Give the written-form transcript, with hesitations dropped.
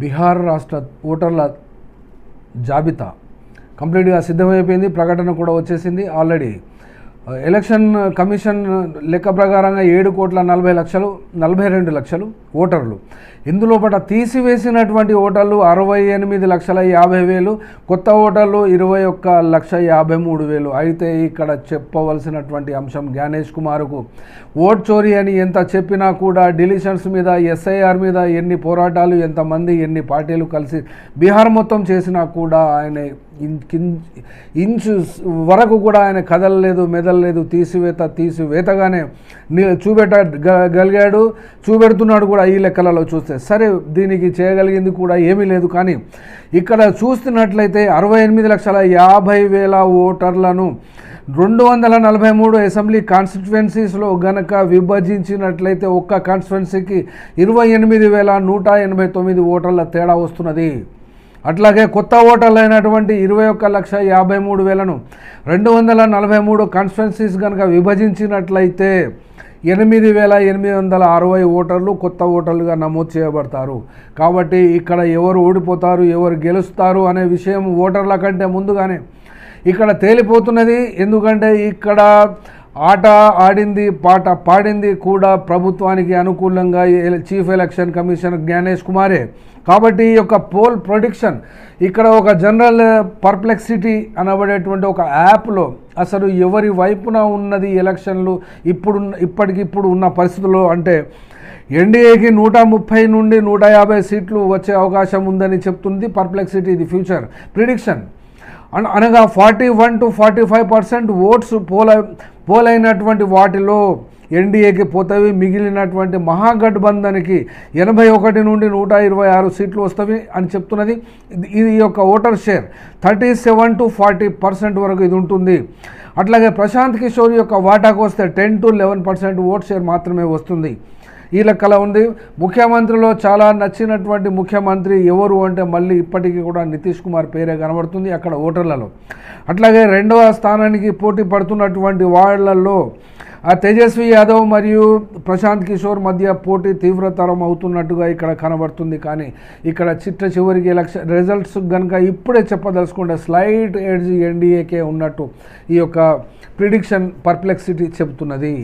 బీహార్ రాష్ట్ర ఓటర్ల జాబితా కంప్లీట్గా సిద్ధమైపోయింది. ప్రకటన కూడా వచ్చేసింది ఆల్రెడీ. ఎలక్షన్ కమిషన్ లెక్క ప్రకారంగా 7,40,42 లక్షలు ఓటర్లు. ఇందులోపట తీసివేసినటువంటి ఓటర్లు 68,50,50,000, కొత్త ఓటర్లు 21,53,000. అయితే ఇక్కడ చెప్పవలసినటువంటి అంశం, జ్ఞానేష్ కుమార్కు ఓట్ చోరీ అని ఎంత చెప్పినా కూడా డిలీషన్స్ మీద, ఎస్ఐఆర్ మీద ఎన్ని పోరాటాలు, ఎంతమంది ఎన్ని పార్టీలు కలిసి బీహార్ మొత్తం చేసినా కూడా ఆయన ఇంచు వరకు కూడా ఆయన కదలలేదు, మెదలలేదు. తీసివేతగానే చూపెట్టగలిగాడు, చూపెడుతున్నాడు కూడా ఈ లెక్కలలో చూస్తే. సరే, దీనికి చేయగలిగింది కూడా ఏమీ లేదు. కానీ ఇక్కడ చూస్తున్నట్లయితే 68,50,000 ఓటర్లను 243 అసెంబ్లీ కాన్స్టిట్యువెన్సీస్లో గనక విభజించినట్లయితే ఒక్క కాన్స్టిట్యువెన్సీకి 28,189 ఓటర్ల తేడా వస్తున్నది. అట్లాగే కొత్త ఓటర్లు అయినటువంటి 21,53,000ను 243 కాన్స్టిట్యువెన్సీస్ కనుక విభజించినట్లయితే 8,860 ఓటర్లు కొత్త ఓటర్లుగా నమోదు చేయబడతారు. కాబట్టి ఇక్కడ ఎవరు ఓడిపోతారు, ఎవరు గెలుస్తారు అనే విషయం ఓటర్ల కంటే ముందుగానే ఇక్కడ తేలిపోతున్నది. ఎందుకంటే ఇక్కడ ఆట ఆడింది, పాట పాడింది కూడా ప్రభుత్వానికి అనుకూలంగా చీఫ్ ఎలక్షన్ కమిషనర్ జ్ఞానేష్ కుమారే. కాబట్టి ఈ యొక్క పోల్ ప్రొడిక్షన్ ఇక్కడ ఒక జనరల్ పర్ప్లెక్సిటీ అనబడేటువంటి ఒక యాప్లో అసలు ఎవరి వైపున ఉన్నది ఎలక్షన్లు ఇప్పటికిప్పుడు ఉన్న పరిస్థితుల్లో అంటే ఎన్డీఏకి 130 నుండి 150 సీట్లు వచ్చే అవకాశం ఉందని చెప్తుంది పర్ప్లెక్సిటీ ది ఫ్యూచర్ ప్రిడిక్షన్. అనగా 41 to 45% ఓట్స్ పోలైనటువంటి వాటిలో ఎన్డీఏకి పోతాయి. మిగిలినటువంటి మహాగఠబంధన్కి 81 నుండి 126 సీట్లు వస్తాయి అని చెప్తున్నది. ఇది యొక్క ఓటర్ షేర్ 37 to 40% వరకు ఇది ఉంటుంది. అట్లాగే ప్రశాంత్ కిషోర్ యొక్క వాటాకు వస్తే 10 to 11% ఓట్ షేర్ మాత్రమే వస్తుంది. ఈ లెక్కలో ఉంది. ముఖ్యమంత్రిలో చాలా నచ్చినటువంటి ముఖ్యమంత్రి ఎవరు అంటే మళ్ళీ ఇప్పటికీ కూడా నితీష్ కుమార్ పేరే కనబడుతుంది అక్కడ ఓటర్లలో. అట్లాగే రెండవ స్థానానికి పోటీ పడుతున్నటువంటి వాళ్ళల్లో తేజస్వి యాదవ్ మరియు ప్రశాంత్ కిషోర్ మధ్య పోటీ తీవ్రతరం అవుతున్నట్టుగా ఇక్కడ కనబడుతుంది. కానీ ఇక్కడ చివరికి ఎలక్షన్ రిజల్ట్స్ కనుక ఇప్పుడే చెప్పదలుచుకుంటే స్లైట్ ఎడ్జ్ ఎన్డీఏకే ఉన్నట్టు ఈ యొక్క ప్రిడిక్షన్ పర్ప్లెక్సిటీ చెబుతున్నది.